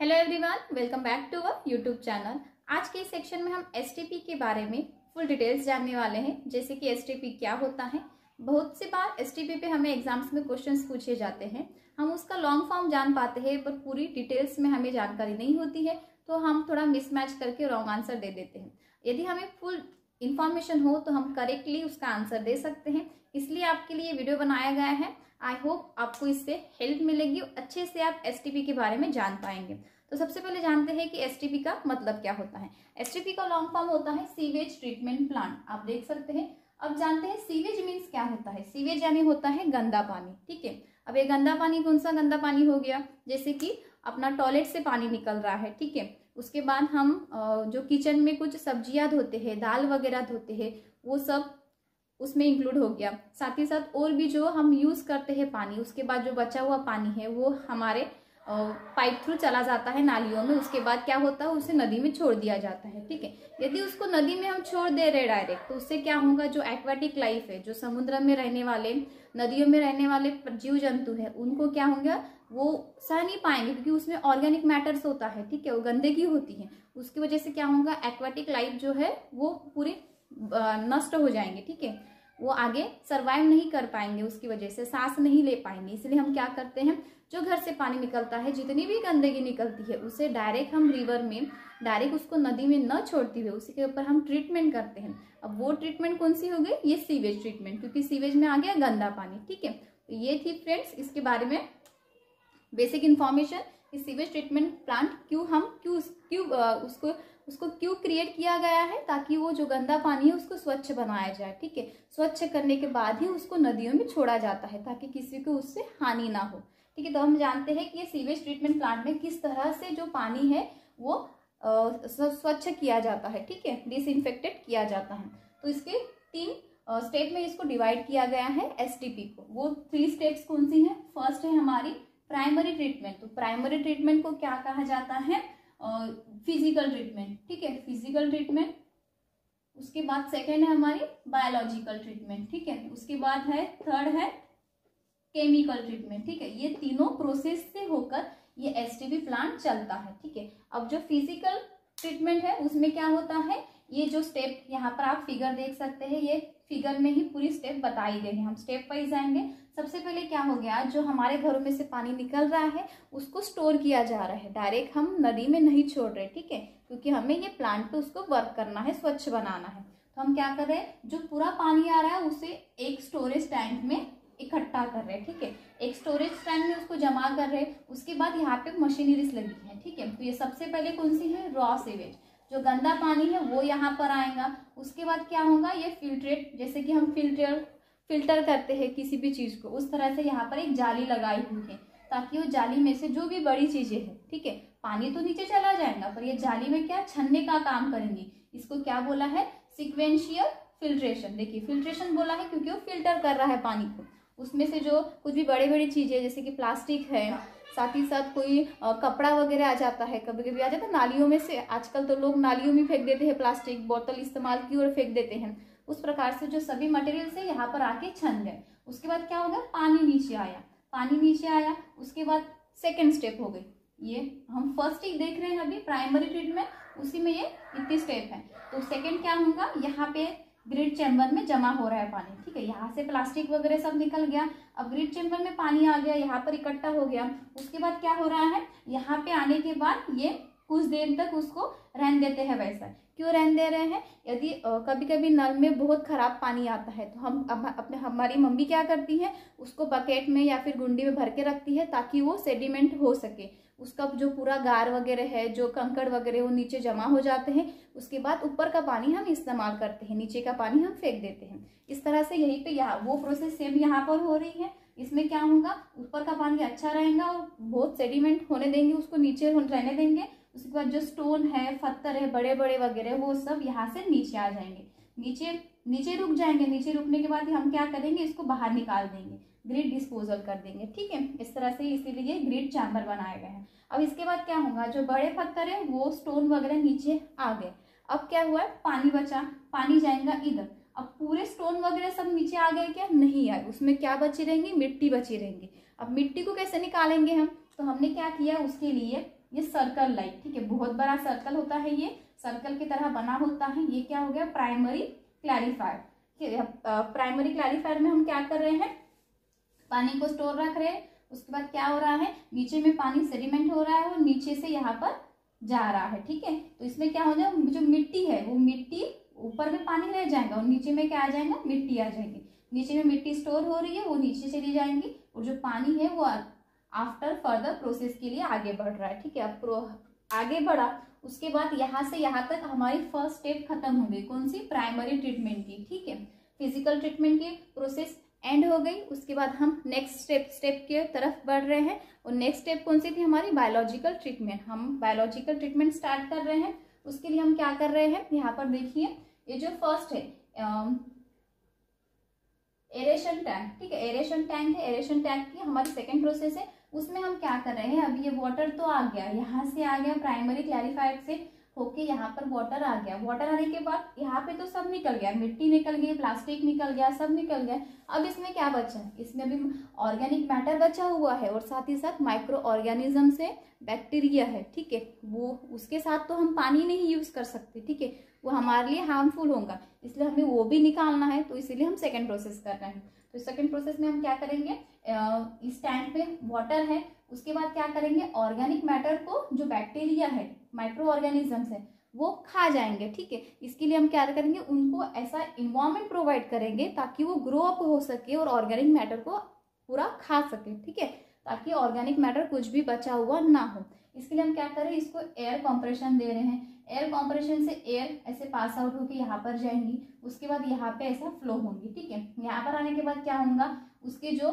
Hello everyone, welcome back to our YouTube channel. आज के इस सेक्शन में हम एसटीपी के बारे में फुल डिटेल्स जानने वाले हैं, जैसे कि एसटीपी क्या होता है। बहुत सी बार एसटीपी पे हमें एग्जाम्स में क्वेश्चंस पूछे जाते हैं, हम उसका लॉन्ग फॉर्म जान पाते हैं पर पूरी डिटेल्स में हमें जानकारी नहीं होती है, तो हम थोड़ा मिसमैच करके रॉन्ग आंसर दे देते हैं। यदि हमें फुल इन्फॉर्मेशन हो तो हम करेक्टली उसका आंसर दे सकते हैं, इसलिए आपके लिए वीडियो बनाया गया है। आई होप आपको इससे हेल्प मिलेगी, अच्छे से आप एसटीपी के बारे में जान पाएंगे। तो सबसे पहले जानते हैं कि एसटीपी का मतलब क्या होता है। एसटीपी का लॉन्ग फॉर्म होता है सीवेज ट्रीटमेंट प्लांट, आप देख सकते हैं। अब जानते हैं सीवेज मीन्स क्या होता है। सीवेज यानी होता है गंदा पानी, ठीक है। अब ये गंदा पानी कौन सा गंदा पानी हो गया, जैसे कि अपना टॉयलेट से पानी निकल रहा है, ठीक है। उसके बाद हम जो किचन में कुछ सब्जियां धोते हैं, दाल वगैरह धोते हैं, वो सब उसमें इंक्लूड हो गया। साथ ही साथ और भी जो हम यूज करते हैं पानी, उसके बाद जो बचा हुआ पानी है वो हमारे पाइप थ्रू चला जाता है नालियों में। उसके बाद क्या होता है, उसे नदी में छोड़ दिया जाता है, ठीक है। यदि उसको नदी में हम छोड़ दे रहे डायरेक्ट, तो उससे क्या होगा, जो एक्वाटिक लाइफ है, जो समुद्र में रहने वाले, नदियों में रहने वाले जीव जंतु है, उनको क्या होगा, वो सह नहीं पाएंगे, क्योंकि उसमें ऑर्गेनिक मैटर्स होता है, ठीक है, वो गंदगी होती है। उसकी वजह से क्या होगा, एक्वाटिक लाइफ जो है वो पूरी नष्ट हो जाएंगे, ठीक है। वो आगे सरवाइव नहीं कर पाएंगे, उसकी वजह से सांस नहीं ले पाएंगे। इसलिए हम क्या करते हैं, जो घर से पानी निकलता है, जितनी भी गंदगी निकलती है, उसे डायरेक्ट हम रिवर में, डायरेक्ट उसको नदी में न छोड़ते हुए उसके ऊपर हम ट्रीटमेंट करते हैं। अब वो ट्रीटमेंट कौन सी हो गई, ये सीवेज ट्रीटमेंट, क्योंकि सीवेज में आ गया गंदा पानी, ठीक है। तो ये थी फ्रेंड्स इसके बारे में बेसिक इन्फॉर्मेशन। इस सीवेज ट्रीटमेंट प्लांट उसको क्यों क्रिएट किया गया है, ताकि वो जो गंदा पानी है उसको स्वच्छ बनाया जाए, ठीक है। स्वच्छ करने के बाद ही उसको नदियों में छोड़ा जाता है, ताकि किसी को उससे हानि ना हो, ठीक है। तो हम जानते हैं कि ये सीवेज ट्रीटमेंट प्लांट में किस तरह से जो पानी है वो स्वच्छ किया जाता है, ठीक है, डिसइंफेक्टेड किया जाता है। तो इसके 3 स्टेप में इसको डिवाइड किया गया है एसटीपी को। वो 3 स्टेप्स कौन सी है। फर्स्ट है हमारी प्राइमरी ट्रीटमेंट। तो प्राइमरी ट्रीटमेंट को क्या कहा जाता है, फिजिकल ट्रीटमेंट, ठीक है, फिजिकल ट्रीटमेंट। उसके बाद सेकेंड है हमारी बायोलॉजिकल ट्रीटमेंट, ठीक है। उसके बाद है थर्ड है केमिकल ट्रीटमेंट, ठीक है। ये तीनों प्रोसेस से होकर ये एसटीपी प्लांट चलता है, ठीक है। अब जो फिजिकल ट्रीटमेंट है उसमें क्या होता है, ये जो स्टेप यहाँ पर आप फिगर देख सकते हैं, ये फिगर में ही पूरी स्टेप बताई गई है। हम स्टेप वाइज जाएंगे। सबसे पहले क्या हो गया, जो हमारे घरों में से पानी निकल रहा है उसको स्टोर किया जा रहा है, डायरेक्ट हम नदी में नहीं छोड़ रहे, ठीक है, क्योंकि हमें ये प्लांट पे उसको वर्क करना है, स्वच्छ बनाना है। तो हम क्या कर रहे हैं, जो पूरा पानी आ रहा है उसे एक स्टोरेज टैंक में इकट्ठा कर रहे हैं, ठीक है, एक स्टोरेज टैंक में उसको जमा कर रहे हैं। उसके बाद यहाँ पे मशीनरीज लगी है, ठीक है। तो ये सबसे पहले कौन सी है, रॉ सीवेज, जो गंदा पानी है वो यहाँ पर आएगा। उसके बाद क्या होगा, ये फिल्ट्रेट, जैसे कि हम फिल्टर करते हैं किसी भी चीज को, उस तरह से यहाँ पर एक जाली लगाई हुई है, ताकि वो जाली में से जो भी बड़ी चीजें हैं, ठीक है, पानी तो नीचे चला जाएगा, पर ये जाली में क्या छन्ने का काम करेंगी। इसको क्या बोला है, सिक्वेंशियल फिल्ट्रेशन। देखिए फिल्ट्रेशन बोला है क्योंकि वो फिल्टर कर रहा है पानी को। उसमें से जो कुछ भी बड़ी बड़ी चीजें, जैसे कि प्लास्टिक है, साथ ही साथ कोई कपड़ा वगैरह आ जाता है, कभी कभी आ जाता है नालियों में से। आजकल तो लोग नालियों में फेंक देते हैं, प्लास्टिक बोतल इस्तेमाल की और फेंक देते हैं। उस प्रकार से जो सभी मटेरियल्स है यहाँ पर आके छन गए। उसके बाद क्या होगा, पानी नीचे आया। उसके बाद सेकेंड स्टेप हो गई, ये हम फर्स्ट ही देख रहे हैं अभी प्राइमरी ट्रीटमेंट, उसी में ये इतनी स्टेप है। तो सेकेंड क्या होगा, यहाँ पे ग्रिड चैम्बर में जमा हो रहा है पानी, ठीक है। यहाँ से प्लास्टिक वगैरह सब निकल गया, अब ग्रिड चैम्बर में पानी आ गया, यहाँ पर इकट्ठा हो गया। उसके बाद क्या हो रहा है, यहाँ पे आने के बाद ये कुछ देर तक उसको रहने देते हैं। वैसा क्यों रहने दे रहे हैं, यदि कभी कभी नल में बहुत खराब पानी आता है, तो हम हमारी मम्मी क्या करती है, उसको बकेट में या फिर गुंडी में भर के रखती है, ताकि वो सेडिमेंट हो सके, उसका जो पूरा गार वगैरह है, जो कंकड़ वगैरह, वो नीचे जमा हो जाते हैं। उसके बाद ऊपर का पानी हम इस्तेमाल करते हैं, नीचे का पानी हम फेंक देते हैं। इस तरह से यहीं पे यहाँ वो प्रोसेस सेम यहाँ पर हो रही है। इसमें क्या होगा, ऊपर का पानी अच्छा रहेगा और बहुत सेडिमेंट होने देंगे, उसको नीचे रहने देंगे। उसके बाद जो स्टोन है, पत्थर है, बड़े बड़े वगैरह, वो सब यहाँ से नीचे आ जाएंगे, नीचे रुक जाएंगे। नीचे रुकने के बाद हम क्या करेंगे, इसको बाहर निकाल देंगे, ग्रिड डिस्पोजल कर देंगे, ठीक है। इस तरह से इसीलिए ग्रिड चैम्बर बनाए गए हैं। अब इसके बाद क्या होगा, जो बड़े पत्थर है वो स्टोन वगैरह नीचे आ गए। अब क्या हुआ, पानी बचा, पानी जाएगा इधर। अब पूरे स्टोन वगैरह सब नीचे आ गए क्या, नहीं आए, उसमें क्या बची रहेंगी, मिट्टी बची रहेंगी। अब मिट्टी को कैसे निकालेंगे हम, तो हमने क्या किया, उसके लिए ये सर्कल लाइक, ठीक है, बहुत बड़ा सर्कल होता है, ये सर्कल की तरह बना होता है। ये क्या हो गया, प्राइमरी क्लैरिफायर। प्राइमरी क्लैरिफायर में हम क्या कर रहे हैं, पानी को स्टोर रख रहे हैं। उसके बाद क्या हो रहा है, नीचे में पानी सेडिमेंट हो रहा है और नीचे से यहाँ पर जा रहा है, ठीक है। तो इसमें क्या हो जाएगा, जो मिट्टी है वो मिट्टी ऊपर में पानी रह जाएगा और नीचे में क्या आ जाएगा, मिट्टी आ जाएगी। नीचे में मिट्टी स्टोर हो रही है, वो नीचे चली जाएंगी और जो पानी है वो आफ्टर फर्दर प्रोसेस के लिए आगे बढ़ रहा है, ठीक है। अब आगे बढ़ा, उसके बाद यहाँ से यहाँ तक हमारी फर्स्ट स्टेप खत्म हो गई, कौन सी, प्राइमरी ट्रीटमेंट की, ठीक है। फिजिकल ट्रीटमेंट की प्रोसेस एंड हो गई। उसके बाद हम नेक्स्ट स्टेप के तरफ बढ़ रहे हैं और नेक्स्ट स्टेप कौन सी थी हमारी, बायोलॉजिकल ट्रीटमेंट। हम बायोलॉजिकल ट्रीटमेंट स्टार्ट कर रहे हैं। उसके लिए हम क्या कर रहे हैं, यहाँ पर देखिए, ये जो फर्स्ट है एरेशन टैंक, ठीक है, एरेशन टैंक है। एरेशन टैंक की हमारी सेकेंड प्रोसेस है। उसमें हम क्या कर रहे हैं, अभी ये वाटर तो आ गया, यहाँ से आ गया प्राइमरी क्लैरिफायर से होके यहाँ पर वाटर आ गया। वाटर आने के बाद यहाँ पे तो सब निकल गया, मिट्टी निकल गई, प्लास्टिक निकल गया, सब निकल गया। अब इसमें क्या बचा है, इसमें अभी ऑर्गेनिक मैटर बचा हुआ है और साथ ही साथ माइक्रो ऑर्गेनिज्म से बैक्टीरिया है, ठीक है। वो उसके साथ तो हम पानी नहीं यूज कर सकते, ठीक है, वो हमारे लिए हार्मफुल होगा, इसलिए हमें वो भी निकालना है। तो इसीलिए हम सेकेंड प्रोसेस कर रहे हैं। तो सेकेंड प्रोसेस में हम क्या करेंगे, इस टैंक में वाटर है, उसके बाद क्या करेंगे, ऑर्गेनिक मैटर को जो बैक्टीरिया है, माइक्रो ऑर्गेनिजम्स है, वो खा जाएंगे, ठीक है। इसके लिए हम क्या करेंगे, उनको ऐसा इन्वायरमेंट प्रोवाइड करेंगे ताकि वो ग्रो अप हो सके और ऑर्गेनिक मैटर को पूरा खा सके, ठीक है, ताकि ऑर्गेनिक मैटर कुछ भी बचा हुआ ना हो। इसके लिए हम क्या करें, इसको एयर कॉम्प्रेशन दे रहे हैं। एयर कॉम्प्रेशन से एयर ऐसे पास आउट होकर यहाँ पर जाएंगी, उसके बाद यहाँ पे ऐसा फ्लो होंगी, ठीक है। यहाँ पर आने के बाद क्या होगा, उसके जो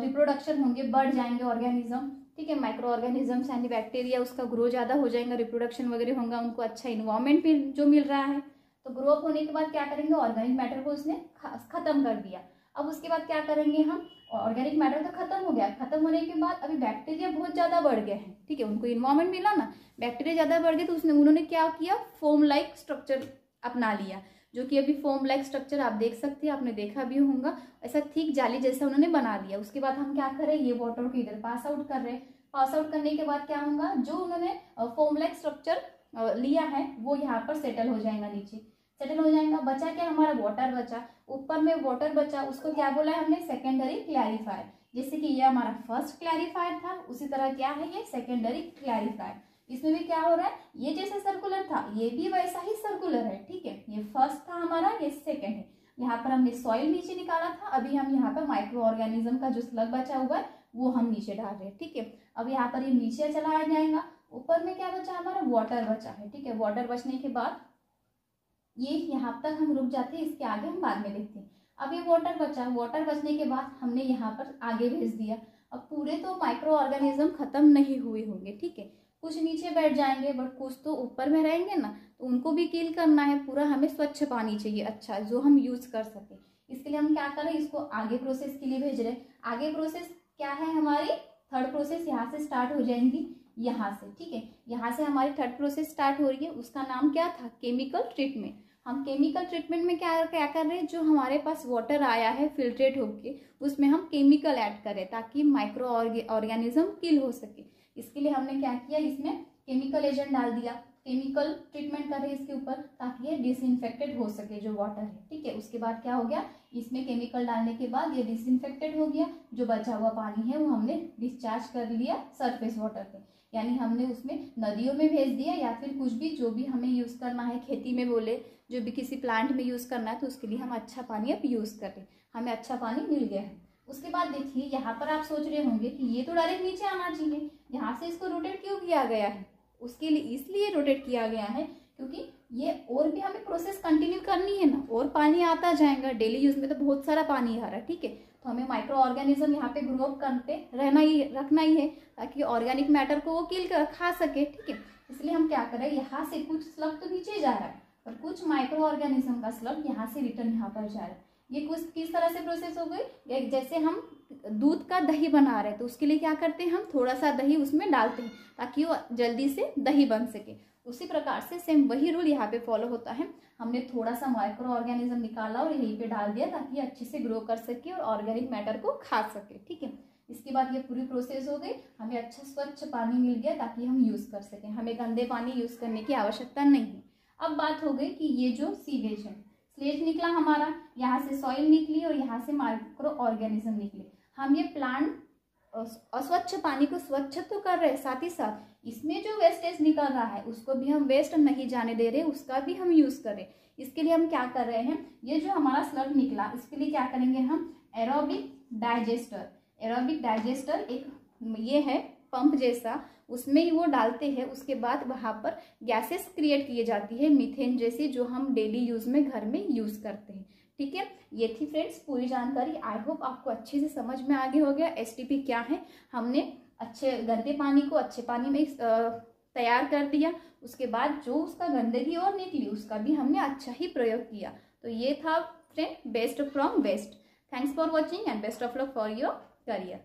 रिप्रोडक्शन होंगे, बढ़ जाएंगे ऑर्गेनिज्म, ठीक है, माइक्रो ऑर्गेनिजम्स यानी बैक्टीरिया, उसका ग्रो ज़्यादा हो जाएगा, रिप्रोडक्शन वगैरह होगा, उनको अच्छा इन्वायरमेंट भी जो मिल रहा है। तो ग्रो अप होने के बाद क्या करेंगे, ऑर्गेनिक मैटर को उसने खत्म कर दिया। अब उसके बाद क्या करेंगे हम, ऑर्गेनिक मैटर तो खत्म हो गया, खत्म होने के बाद अभी बैक्टीरिया बहुत ज़्यादा बढ़ गए हैं, ठीक है, उनको इन्वायरमेंट मिला ना, बैक्टीरिया ज़्यादा बढ़ गए, तो उन्होंने क्या किया, फोम लाइक स्ट्रक्चर अपना लिया, जो कि अभी फोम लाइक स्ट्रक्चर आप देख सकते हैं, आपने देखा भी होगा, ऐसा थिक जाली जैसा उन्होंने बना दिया। उसके बाद हम क्या करें, ये वाटर को इधर पास आउट कर रहे हैं। पास आउट करने के बाद क्या होगा, जो उन्होंने फोम लाइक स्ट्रक्चर लिया है वो यहाँ पर सेटल हो जाएगा, नीचे सेटल हो जाएगा। बचा क्या, हमारा वाटर बचा, ऊपर में वाटर बचा, उसको क्या बोला है हमने, सेकेंडरी क्लैरिफायर। जैसे कि ये हमारा फर्स्ट क्लैरिफायर था, उसी तरह क्या है ये सेकेंडरी क्लैरिफायर। इसमें भी क्या हो रहा है, ये जैसे सर्कुलर था ये भी वैसा ही सर्कुलर है, ठीक है। ये फर्स्ट था हमारा, ये सेकेंड है। यहाँ पर हमने सॉइल नीचे निकाला था, अभी हम यहाँ पर माइक्रो ऑर्गेनिज्म का जो स्लग बचा हुआ है वो हम नीचे डाल रहे हैं, ठीक है। अब यहाँ पर ये नीचे चला जाएगा। ऊपर में क्या बचा, हमारा वाटर बचा है, ठीक है। वाटर बचने के बाद ये यहाँ तक हम रुक जाते हैं, इसके आगे हम बाद में देखते हैं। अब ये वाटर बचा, वाटर बचने के बाद हमने यहाँ पर आगे भेज दिया। अब पूरे तो माइक्रो ऑर्गेनिज्म खत्म नहीं हुए होंगे, ठीक है, कुछ नीचे बैठ जाएंगे बट कुछ तो ऊपर में रहेंगे ना, तो उनको भी किल करना है। पूरा हमें स्वच्छ पानी चाहिए, अच्छा, जो हम यूज कर सके। इसके लिए हम क्या करें, इसको आगे प्रोसेस के लिए भेज रहे हैं। आगे प्रोसेस क्या है हमारी, थर्ड प्रोसेस यहाँ से स्टार्ट हो जाएंगी, यहाँ से, ठीक है। यहाँ से हमारी थर्ड प्रोसेस स्टार्ट हो रही है, उसका नाम क्या था, केमिकल ट्रीटमेंट। हम केमिकल ट्रीटमेंट में क्या कर रहे हैं, जो हमारे पास वाटर आया है फिल्ट्रेट होके, उसमें हम केमिकल ऐड करें ताकि माइक्रो ऑर्गेनिज्म किल हो सके। इसके लिए हमने क्या किया, इसमें केमिकल एजेंट डाल दिया। केमिकल ट्रीटमेंट कर रहे हैं इसके ऊपर ताकि ये डिसइंफेक्टेड हो सके जो वाटर है, ठीक है। उसके बाद क्या हो गया, इसमें केमिकल डालने के बाद ये डिसइंफेक्टेड हो गया। जो बचा हुआ पानी है वो हमने डिस्चार्ज कर लिया सरफेस वाटर पे, यानी हमने उसमें नदियों में भेज दिया, या फिर कुछ भी जो भी हमें यूज़ करना है, खेती में बोले, जो भी किसी प्लांट में यूज़ करना है, तो उसके लिए हम अच्छा पानी अब यूज़ कर रहे हैं, हमें अच्छा पानी मिल गया है। उसके बाद देखिए यहाँ पर आप सोच रहे होंगे कि ये तो डायरेक्ट नीचे आना चाहिए, यहाँ से इसको रोटेट क्यों किया गया है। उसके लिए इसलिए रोटेट किया गया है क्योंकि ये और भी हमें प्रोसेस कंटिन्यू करनी है ना, और पानी आता जाएगा, डेली यूज में तो बहुत सारा पानी आ रहा है, ठीक है। तो हमें माइक्रो ऑर्गेनिज्म यहाँ पे ग्रो अप करते रखना ही है ताकि ऑर्गेनिक मैटर को वो किल कर खा सके, ठीक है। इसलिए हम क्या करें, यहाँ से कुछ स्लग तो नीचे जा रहा है और कुछ माइक्रो ऑर्गेनिज्म का स्लग यहाँ से रिटर्न यहाँ पर जा रहा है। ये कुछ किस तरह से प्रोसेस हो गई, जैसे हम दूध का दही बना रहे हैं तो उसके लिए क्या करते हैं, हम थोड़ा सा दही उसमें डालते हैं ताकि वो जल्दी से दही बन सके। उसी प्रकार से सेम वही रूल यहाँ पे फॉलो होता है। हमने थोड़ा सा माइक्रो ऑर्गेनिज्म निकाला और यहीं पे डाल दिया ताकि अच्छे से ग्रो कर सके और ऑर्गेनिक मैटर को खा सके, ठीक है। इसके बाद ये पूरी प्रोसेस हो गई, हमें अच्छा स्वच्छ पानी मिल गया ताकि हम यूज़ कर सकें, हमें गंदे पानी यूज़ करने की आवश्यकता नहीं है। अब बात हो गई कि ये जो सीवेज है, स्लेज निकला हमारा, यहाँ से सॉइल निकली और यहाँ से माइक्रो ऑर्गेनिज्म निकले। हम ये प्लांट अस्वच्छ पानी को स्वच्छ तो कर रहे हैं, साथ ही साथ इसमें जो वेस्टेज निकल रहा है उसको भी हम वेस्ट नहीं जाने दे रहे, उसका भी हम यूज़ करें। इसके लिए हम क्या कर रहे हैं, ये जो हमारा स्लग निकला इसके लिए क्या करेंगे हम, एरोबिक डाइजेस्टर। एरोबिक डाइजेस्टर एक ये है पंप जैसा, उसमें वो डालते हैं, उसके बाद वहाँ पर गैसेस क्रिएट की जाती है मीथेन जैसी, जो हम डेली यूज़ में घर में यूज़ करते हैं। ठीक है, ये थी फ्रेंड्स पूरी जानकारी। आई होप आपको अच्छे से समझ में आ गया हो गया एसटीपी क्या है। हमने अच्छे गंदे पानी को अच्छे पानी में तैयार कर दिया, उसके बाद जो उसका गंदगी और निकली उसका भी हमने अच्छा ही प्रयोग किया। तो ये था friend best from waste. Thanks for watching and best of luck for your career.